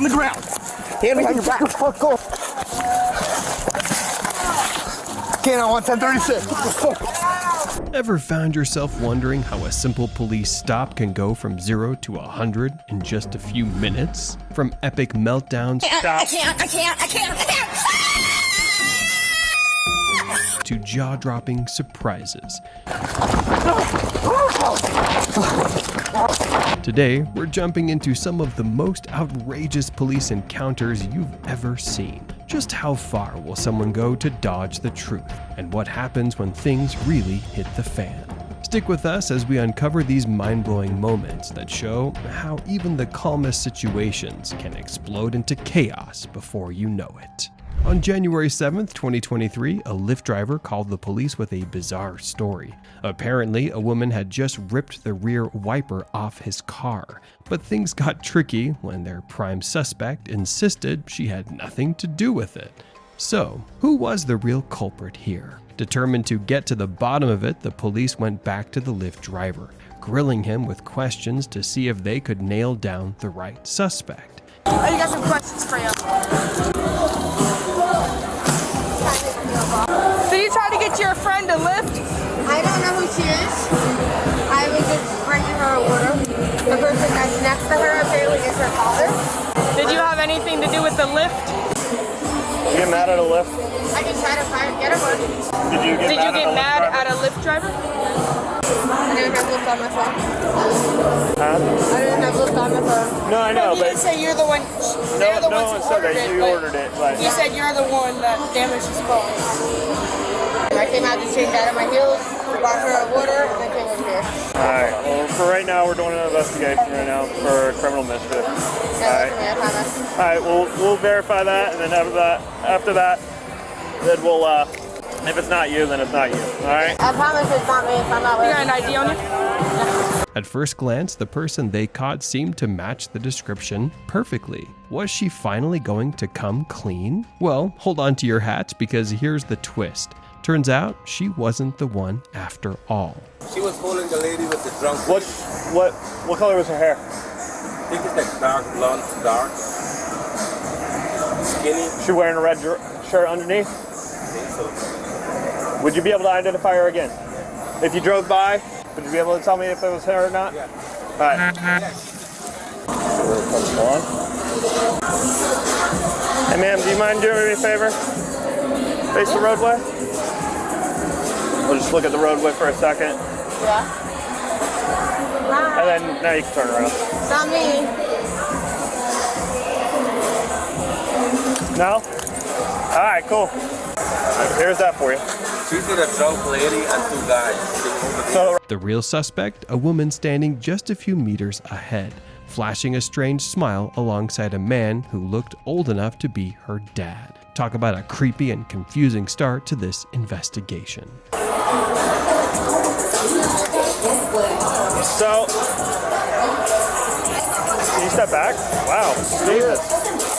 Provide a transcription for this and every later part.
on the ground. Hand behind your back. Let's go. Canine 1036. Let's go. Ever found yourself wondering how a simple police stop can go from 0 to 100 in just a few minutes? From epic meltdowns I can't. to jaw-dropping surprises. Today, we're jumping into some of the most outrageous police encounters you've ever seen. Just how far will someone go to dodge the truth? And what happens when things really hit the fan? Stick with us as we uncover these mind-blowing moments that show how even the calmest situations can explode into chaos before you know it. On January 7th, 2023, a Lyft driver called the police with a bizarre story. Apparently, a woman had just ripped the rear wiper off his car. But things got tricky when their prime suspect insisted she had nothing to do with it. So, who was the real culprit here? Determined to get to the bottom of it, the police went back to the Lyft driver, grilling him with questions to see if they could nail down the right suspect. I got some questions for you. Did you try to get your friend a lift? I don't know who she is. I was just bringing her a water. The person that's next to her apparently is her father. Did you have anything to do with the lift? You get mad at a Lyft? I can try to get her one. Did you get mad at a Lyft driver? I didn't have Lyft on my phone. Huh? I didn't have Lyft on my phone. No, I know, You but didn't say you're the one. no one said that. You ordered it. But You said you're the one that damaged his car. I came out to change out of my heels, bought her a water, and then came over here. Alright, well, for right now, we're doing an investigation right now for criminal mischief. Yeah, look at me, I promise. Alright, we'll verify that, and then after that, then we'll, if it's not you, then it's not you. Alright? I promise it's not me if I'm not with You got an ID on you? At first glance, the person they caught seemed to match the description perfectly. Was she finally going to come clean? Well, hold on to your hats because here's the twist. Turns out she wasn't the one after all. She was fooling the lady with the drunk. What color was her hair? I think it's like dark blonde to dark. Skinny. She wearing a red shirt underneath? I think so. Would you be able to identify her again? If you drove by, would you be able to tell me if it was her or not? Yeah. Alright. Hey ma'am, do you mind doing me a favor? Face the roadway? We'll just look at the roadway for a second. Yeah. And then now you can turn around. It's not me. No? Alright, cool. Here's that for you. She's with a drunk lady and two guys. So The real suspect, a woman standing just a few meters ahead, flashing a strange smile alongside a man who looked old enough to be her dad. Talk about a creepy and confusing start to this investigation. So, can you step back? Wow, Jesus.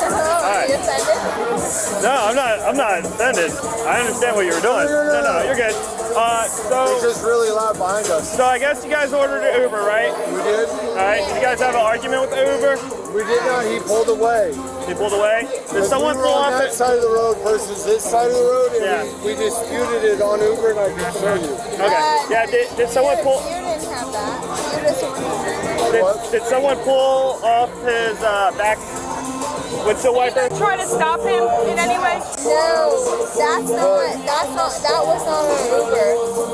Are you offended? No, I'm not offended. I understand what you were doing. No, you're good. It's just really loud behind us. So I guess you guys ordered an Uber, right? We did. All right. Did you guys have an argument with the Uber? We did not. He pulled away. He pulled away. Did someone we pull were on off that it? side of the road versus this side of the road, and Yeah. we disputed it on Uber, and I can show you. Okay. Yeah. Did someone pull? You didn't have that. You just ordered. Did someone pull off his back windshield wiper? Try to stop him in any way? No, that was not our Uber.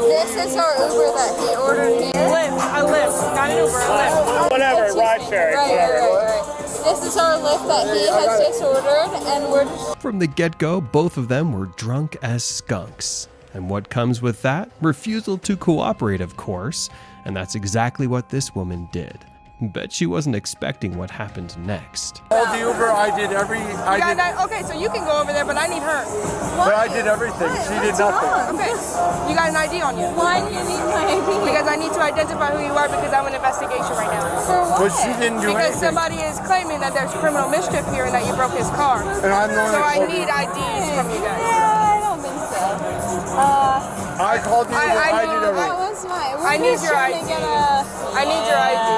This is our Uber that he ordered here. A lift, not an Uber, a lift. Whatever, ride sharing, whatever. Right. This is our Lyft that he has just ordered, and we're just... From the get-go, both of them were drunk as skunks. And what comes with that? Refusal to cooperate, of course. And that's exactly what this woman did. Bet she wasn't expecting what happened next. Called the Uber. I did Okay, so you can go over there, but I need her. but I did everything. She did nothing. Okay, you got an ID on you. Why do you need my ID? Because I need to identify who you are because I'm in investigation right now. For what? But she didn't do Because anything. somebody is claiming that there's criminal mischief here and that you broke his car. And I'm the one So that I called need you. IDs from you guys. I don't think so. I called the Uber. I did That everything. was my... I need your ID. I need your ID.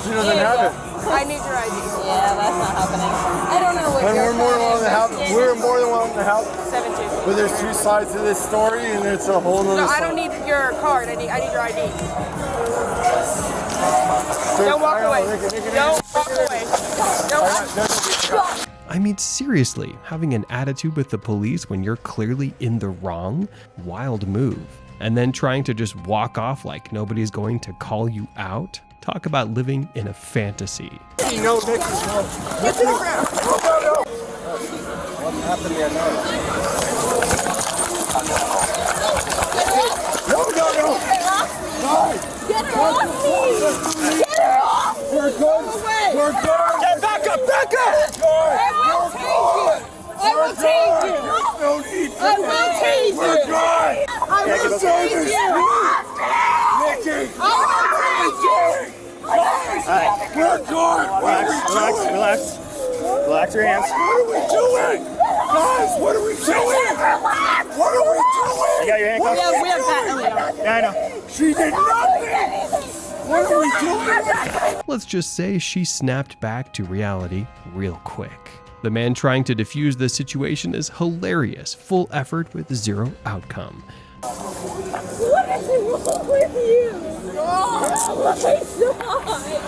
She doesn't have it. I need your ID. Yeah, that's not happening. I don't know what And your we're more than willing to help. We're more than willing to help. 17. But there's two sides to this story, and it's a whole nother No, I story. don't need your card. I need your ID. Don't walk away. Don't walk away. Don't. I mean, seriously, having an attitude with the police when you're clearly in the wrong? Wild move. And then trying to just walk off like nobody's going to call you out? Talk about living in a fantasy. No, Nick, no. Get to the ground. What happened here? No. Get her off me! Get her off! We're good. We're good. Get back up, back up! I will take you! No need for I will take you! We're good. I will take you! Nikki. I will take you! We're good. Relax. Relax your hands. What are we doing? Guys, what are we doing? What are we doing? You got your handcuffs? Yeah, we have that. Yeah, I know. She did nothing. What are we doing? Let's just say she snapped back to reality real quick. The man trying to defuse the situation is hilarious, full effort with zero outcome. What is wrong with you? Oh my God!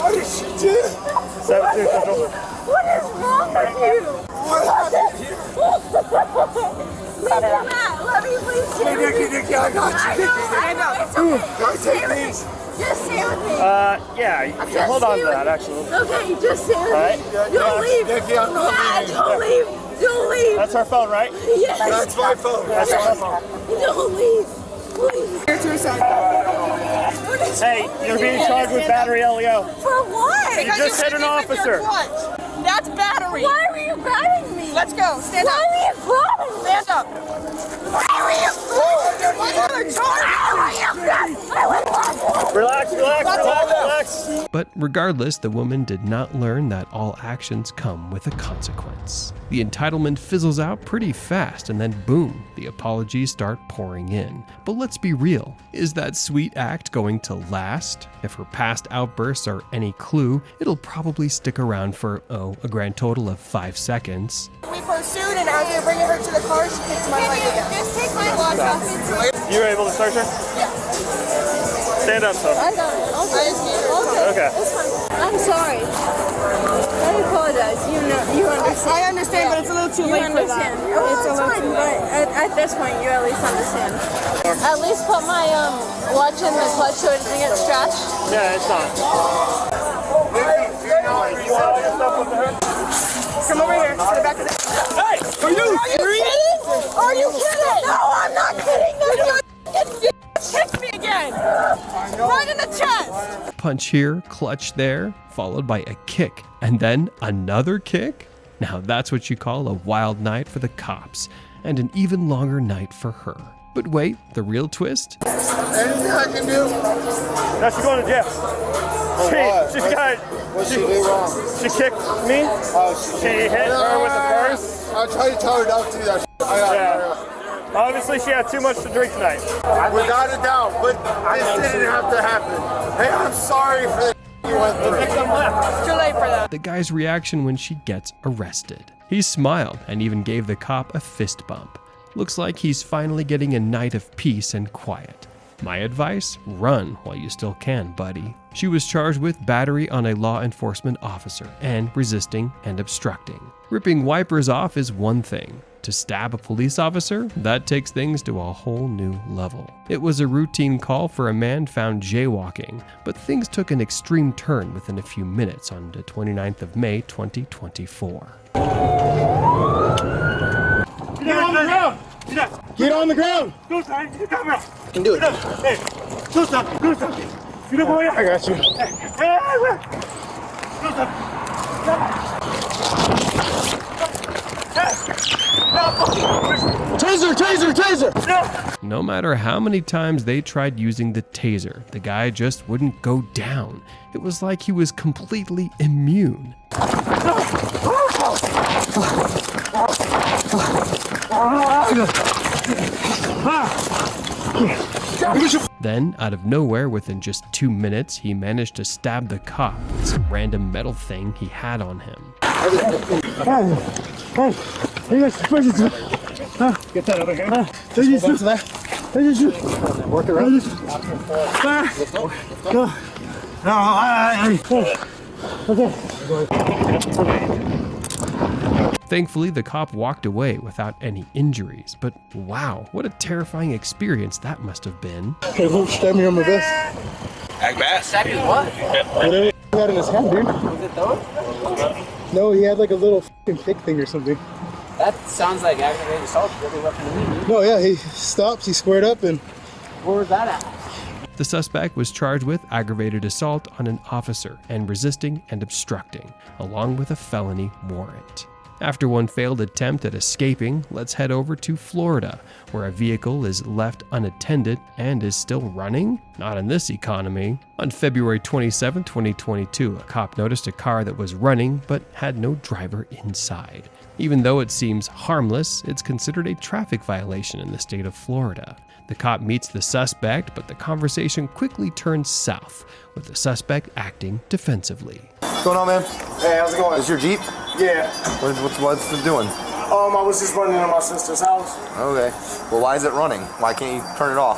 What did she do? 7-2, Central. What is wrong with you? What happened here? Leave him out. Let me please Hey, Nikki, I got you. I know. It's okay. Can I take these? Just stay with me. Yeah, hold on to that, actually. Okay, just stay with Alright. me. Don't leave. Nikki, I'm not leaving. Don't leave. Don't leave. That's our phone, right? Yes. That's my phone. That's our phone. Don't leave. Please. Here to your side. Hey, you're being charged with battery LEO. For what? You just hit an officer. That's battery. Why were you batting me? Let's go. Stand up. Why were you batting me? Stand up. Why were you Relax. But regardless, the woman did not learn that all actions come with a consequence. The entitlement fizzles out pretty fast, and then boom, the apologies start pouring in. But let's be real, is that sweet act going to last? If her past outbursts are any clue, it'll probably stick around for, a grand total of 5 seconds. We pursued, and as we were bringing her to the car, she kicked my leg again. Just take my watch off. You were able to search her? Yeah. Stand up, son. I got it. Okay. Okay. It's fine. I'm sorry. I apologize. You understand. I understand, but it's a little too late for that. It's a little too late. At this point, you at least understand. At least put my watch in the clutch so it doesn't get scratched. Yeah, it's not. You want to stuff with her? Come over here to the back of the... Hey! Are you kidding? Are you kidding? No, I'm not kidding. You kicked me again. Right in the chest. Punch here, clutch there, followed by a kick, and then another kick? Now that's what you call a wild night for the cops, and an even longer night for her. But wait, the real twist? Anything I can do? Now she's going to jail. what? She's got... What'd she do wrong? She kicked me. She hit her with the purse. I tried to tell her not to do that. Yeah. Obviously, she had too much to drink tonight. Without a doubt, but this didn't have to happen. Hey, I'm sorry for the you went through. It's too late for that. The guy's reaction when she gets arrested. He smiled and even gave the cop a fist bump. Looks like he's finally getting a night of peace and quiet. My advice? Run while you still can, buddy. She was charged with battery on a law enforcement officer and resisting and obstructing. Ripping wipers off is one thing. To stab a police officer, that takes things to a whole new level. It was a routine call for a man found jaywalking, but things took an extreme turn within a few minutes on the 29th of May, 2024. Get on the ground! Get on the ground! Go, son. You come here. I can do it. Hey, do something. Do something. You don't go here. I got you. Hey, do something. Taser! No matter how many times they tried using the taser, the guy just wouldn't go down. It was like he was completely immune. Then, out of nowhere, within just 2 minutes, he managed to stab the cop with some random metal thing he had on him. Get that over here. Work around. Thankfully, the cop walked away without any injuries, but wow, what a terrifying experience that must have been. Okay, look, stab me on my vest. What? Whatever he had in his hand, dude. Was it those? No, he had like a little fucking pick thing or something. That sounds like aggravated assault. Really weapon to me, dude. No, yeah, he stops, he squared up, and Where was that at? The suspect was charged with aggravated assault on an officer and resisting and obstructing, along with a felony warrant. After one failed attempt at escaping, let's head over to Florida, where a vehicle is left unattended and is still running? Not in this economy. On February 27, 2022, a cop noticed a car that was running but had no driver inside. Even though it seems harmless, it's considered a traffic violation in the state of Florida. The cop meets the suspect, but the conversation quickly turns south, with the suspect acting defensively. What's going on, man? Hey, how's it going? Is your Jeep? Yeah. What's it doing? I was just running to my sister's house Okay. Well, why is it running? Why can't you turn it off?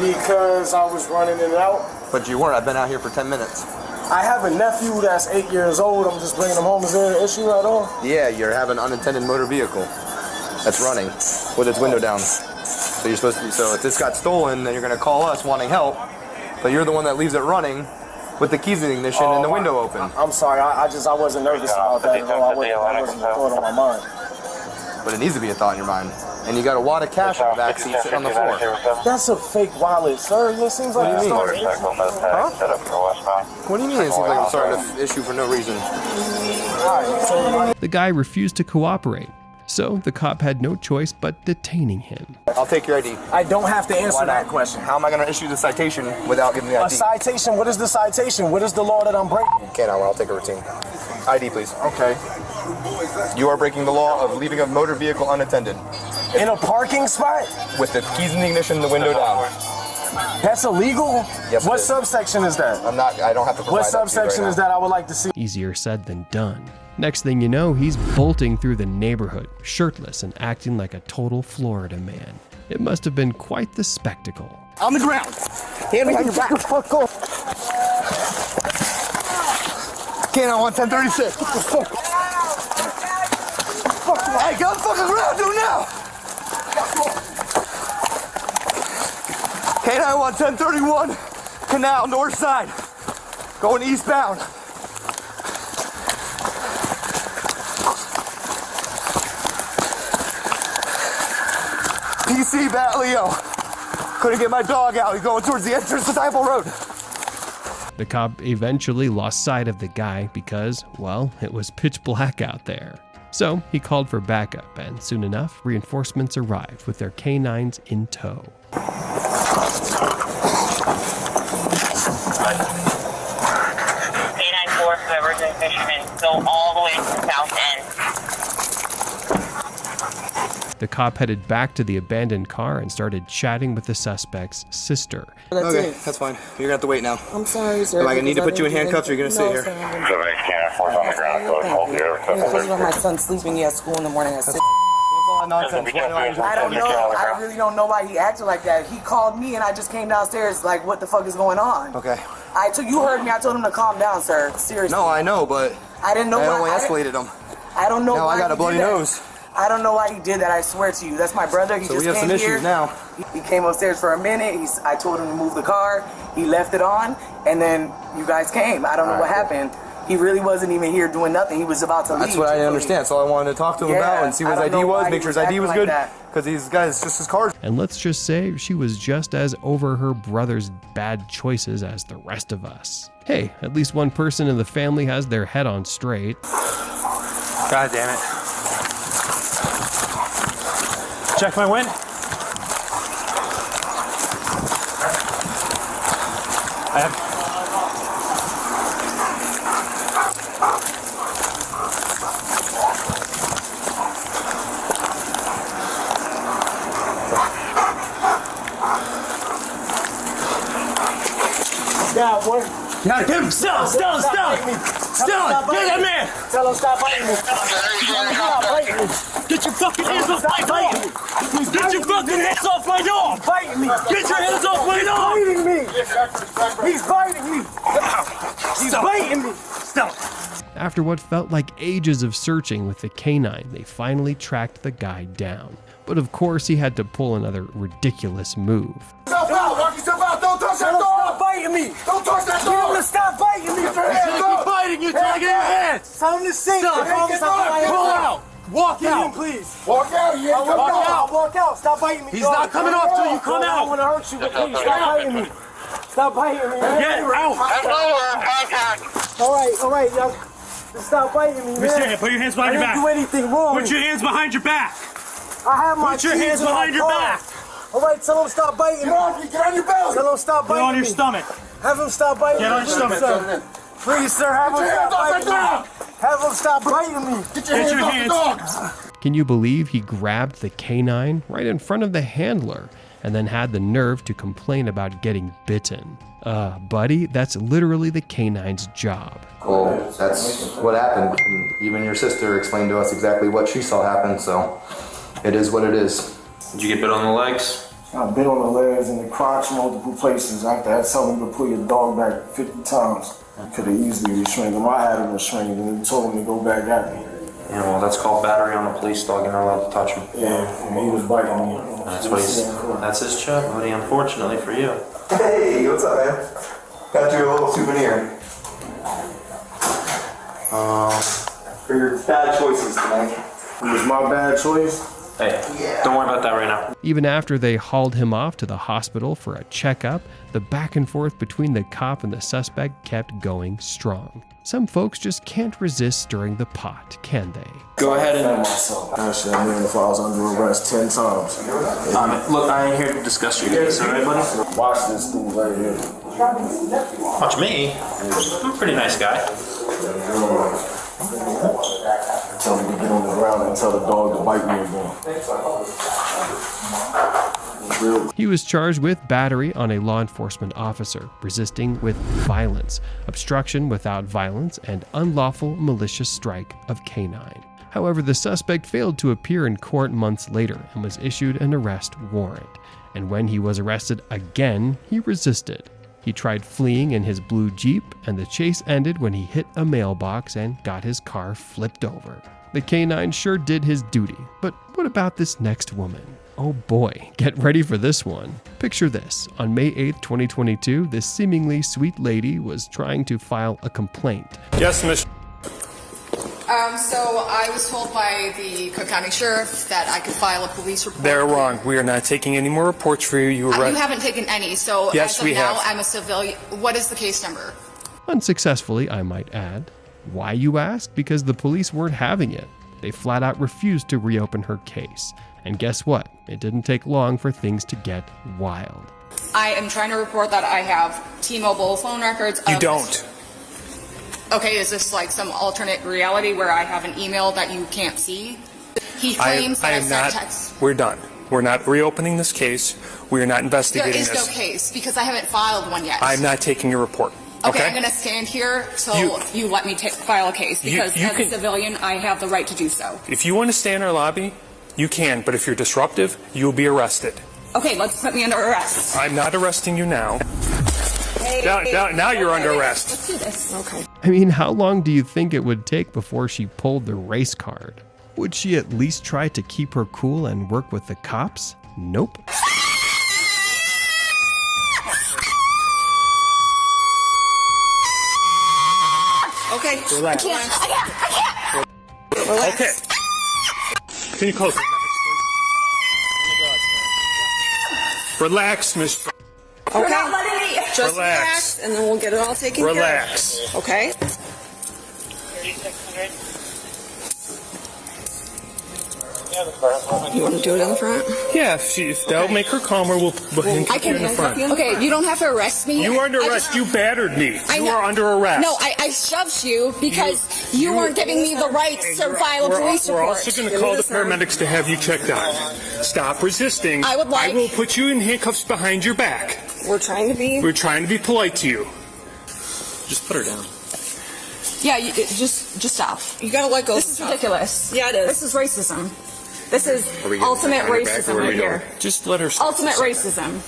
because I was running in and out. But you weren't. I've been out here for 10 minutes. I have a nephew that's 8 years old. I'm just bringing him home. Is there an issue at all? Yeah, you're having an unattended motor vehicle that's running with its window down. So you're supposed to. So if this got stolen, then you're going to call us wanting help. But you're the one that leaves it running with the keys in the ignition and the window open. I'm sorry. I wasn't nervous about that at all. I wasn't a thought on my mind. But it needs to be a thought in your mind. And you got a wad of cash in the back seat sitting on the floor. That's a fake wallet, sir. It seems like What do you mean? Huh? What do you mean it seems like I'm starting to issue for no reason? The guy refused to cooperate, so the cop had no choice but detaining him. I'll take your ID. I don't have to answer that question. How am I going to issue the citation without giving the A ID? citation? What is the citation? What is the law that I'm breaking? Okay, now I'll take a routine. ID, please. Okay. You are breaking the law of leaving a motor vehicle unattended In a parking spot? with the keys in the ignition and the window down. That's illegal? Yes, What it is. subsection is that? I don't have to provide What that to you subsection right is now. that? I would like to see. Easier said than done. Next thing you know, he's bolting through the neighborhood, shirtless and acting like a total Florida man. It must have been quite the spectacle. on the ground. Hand behind your back. Fuck off. Canine 1036. What the fuck? Hey, get on the fucking ground, do it now. Canine 1031, Canal, north side. Going eastbound. PC Batleo. Couldn't get my dog out. He's going towards the entrance to Disciple Road. The cop eventually lost sight of the guy because, well, it was pitch black out there. So he called for backup, and soon enough, reinforcements arrived with their canines in tow. K94 Rivers and Fishermen go all the way to the south end. The cop headed back to the abandoned car and started chatting with the suspect's sister. Okay, that's fine. You're gonna have to wait now. I'm sorry, sir. Am I gonna need to put you in handcuffs or are you gonna stay here? Because my son's sleeping at school in the morning at 6. I don't know. I really don't know why he acted like that. He called me and I just came downstairs like, what the fuck is going on? Okay. You heard me. I told him to calm down, sir. Seriously. No, I know, but I didn't know I why. only escalated him. I don't know Now why I got a he bloody did that. nose. I don't know why he did that. I swear to you. That's my brother. He So just we have came some here. issues now. He came upstairs for a minute. I told him to move the car. He left it on, and then you guys came. I don't know what happened. He really wasn't even here doing nothing. He was about to leave. That's what I didn't understand. So I wanted to talk to him about and see what his ID was, make sure his ID was good. Because these guys, just his car's. And let's just say she was just as over her brother's bad choices as the rest of us. Hey, at least one person in the family has their head on straight. God damn it. Check my win. I have. Get him! Stop! Get that man! Tell him stop biting me. Stop biting me. Get your fucking hands off my dog! Get your fucking hands off my dog! Biting me. Get your hands off my dog! Biting me. He's biting me. He's biting me. Stop! After what felt like ages of searching with the canine, they finally tracked the guy down. But of course, he had to pull another ridiculous move. Stop out! Walk yourself out! Don't touch that dog! Stop biting me! Don't touch that dog! Tell him to stop biting me! Get your hands up! Biting you! Tell me get your hands! Tell him to sink! Pull out! Walk out! Please! Walk out! Walk out! Walk out! Stop biting me! He's not coming off till you come I out! don't want to hurt you, but please stop biting me! Stop biting me! Get out! All right, y'all. Just stop biting me, man. Put your hands behind your I back! didn't do anything wrong. Put your hands behind your back! I have my Put your keys hands in my behind your car. back! All right, tell him stop biting me. Get on your belly. Tell him stop biting me. Get on your stomach! Have him stop biting me. Get on your stomach! Sir. Please, sir, have him stop biting me. Have him stop biting me. Get your hands off! Can you believe he grabbed the canine right in front of the handler and then had the nerve to complain about getting bitten? Buddy, that's literally the canine's job. Well, that's what happened. And even your sister explained to us exactly what she saw happen, so it is what it is. Did you get bit on the legs? I've been on the legs and the crotch multiple places. After I told him to pull your dog back 50 times. I could have easily restrained him. I had him restrained and he told him to go back at me. Yeah, well, that's called battery on a police dog. You're not allowed to touch him. Yeah, and he was biting me. That's his job, buddy, unfortunately for you. Hey, what's up, man? Got you a little souvenir. For your bad choices tonight. It was my bad choice. Hey, don't worry about that right now. Even after they hauled him off to the hospital for a checkup, the back and forth between the cop and the suspect kept going strong. Some folks just can't resist stirring the pot, can they? Go ahead and... Actually, I mean, if I was under arrest 10 times. Look, I ain't here to discuss your case, alright, buddy? Watch this thing right here. Watch me? I'm a pretty nice guy. Tell me to get on the ground and tell the dog to bite me again. He was charged with battery on a law enforcement officer, resisting with violence, obstruction without violence, and unlawful malicious strike of canine. However, the suspect failed to appear in court months later and was issued an arrest warrant. And when he was arrested again, he resisted. He tried fleeing in his blue Jeep, and the chase ended when he hit a mailbox and got his car flipped over. The canine sure did his duty, but what about this next woman? Oh boy, get ready for this one. Picture this. On May 8th, 2022, this seemingly sweet lady was trying to file a complaint. Yes, Miss. So I was told by the Cook County Sheriff that I could file a police report. They're wrong. We are not taking any more reports for you. You were right. You haven't taken any, so yes, as of we now, have. I'm a civilian. What is the case number? Unsuccessfully, I might add. Why, you ask? Because the police weren't having it. They flat out refused to reopen her case. And guess what? It didn't take long for things to get wild. I am trying to report that I have T-Mobile phone records. You don't. Okay, is this like some alternate reality where I have an email that you can't see? He claims that I sent texts. We're done. We're not reopening this case. We are not investigating There is this. no case because I haven't filed one yet. I'm not taking your report. Okay, I'm going to stand here till you let me file a case because as a civilian, I have the right to do so. If you want to stay in our lobby, you can, but if you're disruptive, you'll be arrested. Okay, let's put me under arrest. I'm not arresting you now. Now you're under arrest. Let's do this. Okay. I mean, how long do you think it would take before she pulled the race card? Would she at least try to keep her cool and work with the cops? Nope. Okay. Relax. I can't. Relax. Okay. Can you close the message, please? Relax, Miss. Okay. You're not letting me. Just relax, and then we'll get it all taken care of. Relax. Okay. You want to do it in the front? Yeah, if that'll make her calmer, we'll keep you in the front. Okay, you don't have to arrest me. You are under arrest. You battered me. You are under arrest. No, I shoved you because you weren't giving me the right to file a police report. We're also going to call the paramedics to have you checked out. Stop resisting. I would like. I will put you in handcuffs behind your back. We're trying to be polite to you. Just put her down. Yeah, just stop. You gotta let go. This is ridiculous. Yeah, it is. This is racism. This is ultimate racism right here. Just let her. Ultimate racism.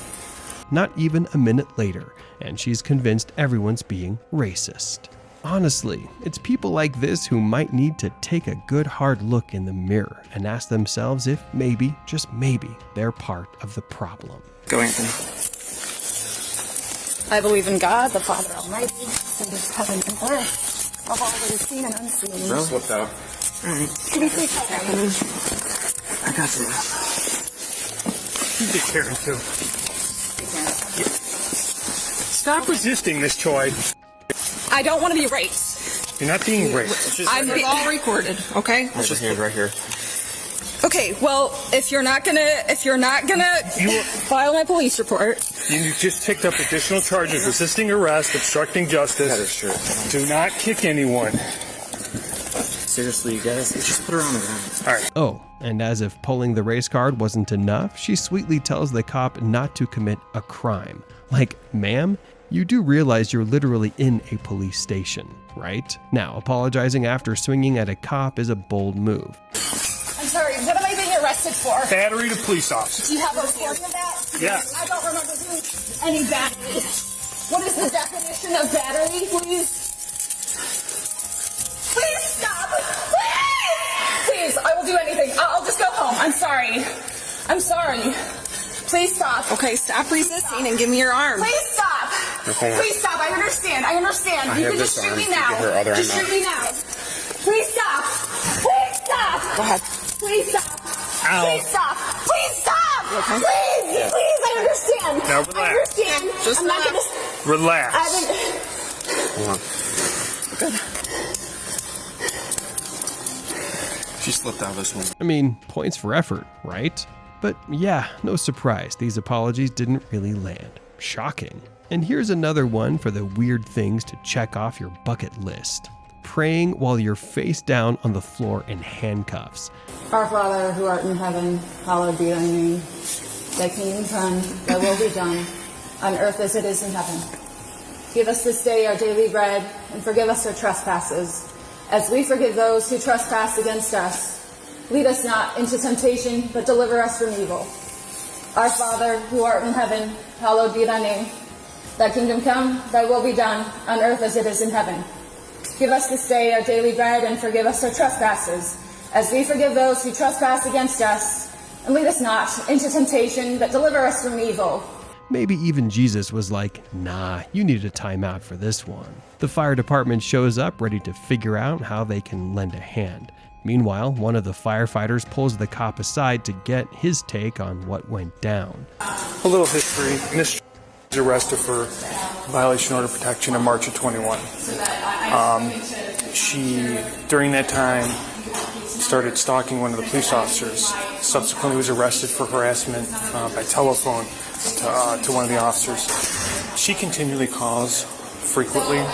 Not even a minute later, and she's convinced everyone's being racist. Honestly, it's people like this who might need to take a good hard look in the mirror and ask themselves if maybe, just maybe, they're part of the problem. Go, Anthony. I believe in God, the Father Almighty, who is heaven and earth, of all that is seen and unseen. Really? Slipped out. Alright. Can you please help me? I got you. You take care of him too. Stop resisting this, Choi. I don't want to be raped. You're not being raped. I'm all recorded, okay? Just your hand right here. Okay, well, if you're not gonna file my police report. You just picked up additional charges: resisting arrest, obstructing justice. That is true. Do not kick anyone. Seriously, you guys, just put her on the ground. All right. Oh, and as if pulling the race card wasn't enough, she sweetly tells the cop not to commit a crime. Like, ma'am, you do realize you're literally in a police station, right? Now, apologizing after swinging at a cop is a bold move. I'm sorry, what am I being arrested for? Battery to police officer. Do you have a recording of that? Yes. I don't remember doing any battery. What is the definition of battery, please? Please stop! Please! Please, I will do anything. I'll just go home. I'm sorry. I'm sorry. Please stop. Okay, stop resisting and give me your arm. Please stop. Please stop. I understand. I understand. You can just shoot me now. Just shoot me now. Please stop. Please stop. Go ahead. Please stop. Ow. Please stop. Please stop. Okay. Please. Yeah. Please. I understand. Now relax. I understand. Just I'm not relax. gonna. Relax. I haven't. Hold on. Good. She slipped out of this one. I mean, points for effort, right? But yeah, no surprise, these apologies didn't really land. Shocking. And here's another one for the weird things to check off your bucket list. Praying while you're face down on the floor in handcuffs. Our Father, who art in heaven, hallowed be thy name. Thy kingdom come, thy will be done, on earth as it is in heaven. Give us this day our daily bread, and forgive us our trespasses, as we forgive those who trespass against us. Lead us not into temptation, but deliver us from evil. Our Father, who art in heaven, hallowed be thy name. Thy kingdom come, thy will be done, on earth as it is in heaven. Give us this day our daily bread, and forgive us our trespasses, as we forgive those who trespass against us. And lead us not into temptation, but deliver us from evil. Maybe even Jesus was like, nah, you need a timeout for this one. The fire department shows up ready to figure out how they can lend a hand. Meanwhile, one of the firefighters pulls the cop aside to get his take on what went down. A little history. Miss was arrested for violation of order of protection in March of 21. She, during that time, started stalking one of the police officers. Subsequently was arrested for harassment by telephone to one of the officers. She continually calls frequently.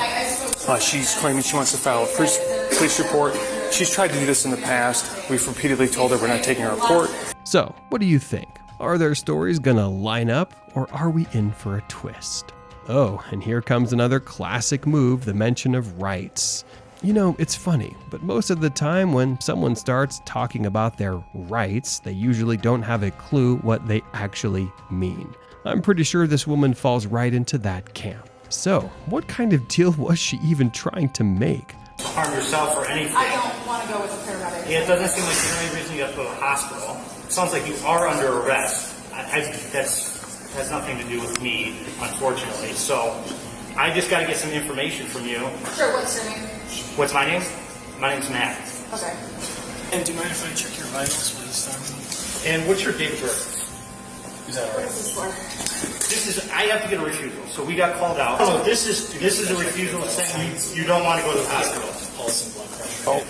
She's claiming she wants to file a police report. She's tried to do this in the past. We've repeatedly told her we're not taking her report. So, what do you think? Are their stories gonna line up, or are we in for a twist? Oh, and here comes another classic move, the mention of rights. You know, it's funny, but most of the time when someone starts talking about their rights, they usually don't have a clue what they actually mean. I'm pretty sure this woman falls right into that camp. So, what kind of deal was she even trying to make? Harm yourself or anything. I don't want to go with a paramedic. Yeah, it doesn't seem like you're any reason you have to go to the hospital. It sounds like you are under arrest. That has nothing to do with me, unfortunately. So I just got to get some information from you. Sure, what's your name? What's my name? My name's Matt. Okay. And do you mind if I check your vitals for this time? And what's your date of birth? Is that all right? What is this for? This is, I have to get a refusal, so we got called out. Oh, this is a refusal saying you don't want to go to the hospital. Pulse and blood pressure. Oh,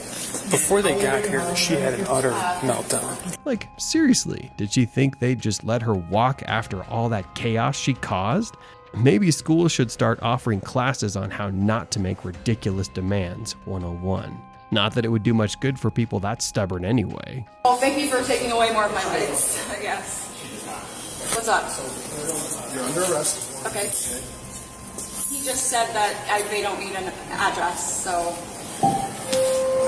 before they got here, she had an utter meltdown. Like, seriously, did she think they'd just let her walk after all that chaos she caused? Maybe schools should start offering classes on how not to make ridiculous demands 101. Not that it would do much good for people that stubborn anyway. Well, thank you for taking away more of my rights, I guess. What's up? You're under arrest. Okay. He just said that they don't need an address, so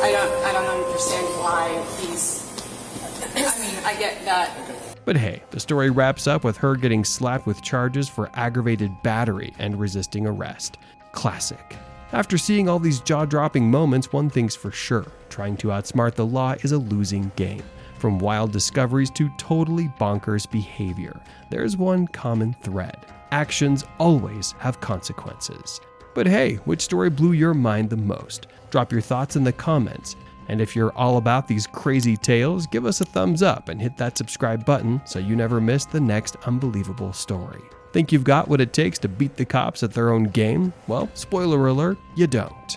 I don't understand why he's. I mean, I get that. But hey, the story wraps up with her getting slapped with charges for aggravated battery and resisting arrest. Classic. After seeing all these jaw-dropping moments, one thing's for sure: trying to outsmart the law is a losing game. From wild discoveries to totally bonkers behavior, there's one common thread: actions always have consequences. But hey, which story blew your mind the most? Drop your thoughts in the comments. And if you're all about these crazy tales, give us a thumbs up and hit that subscribe button so you never miss the next unbelievable story. Think you've got what it takes to beat the cops at their own game? Well, spoiler alert, you don't.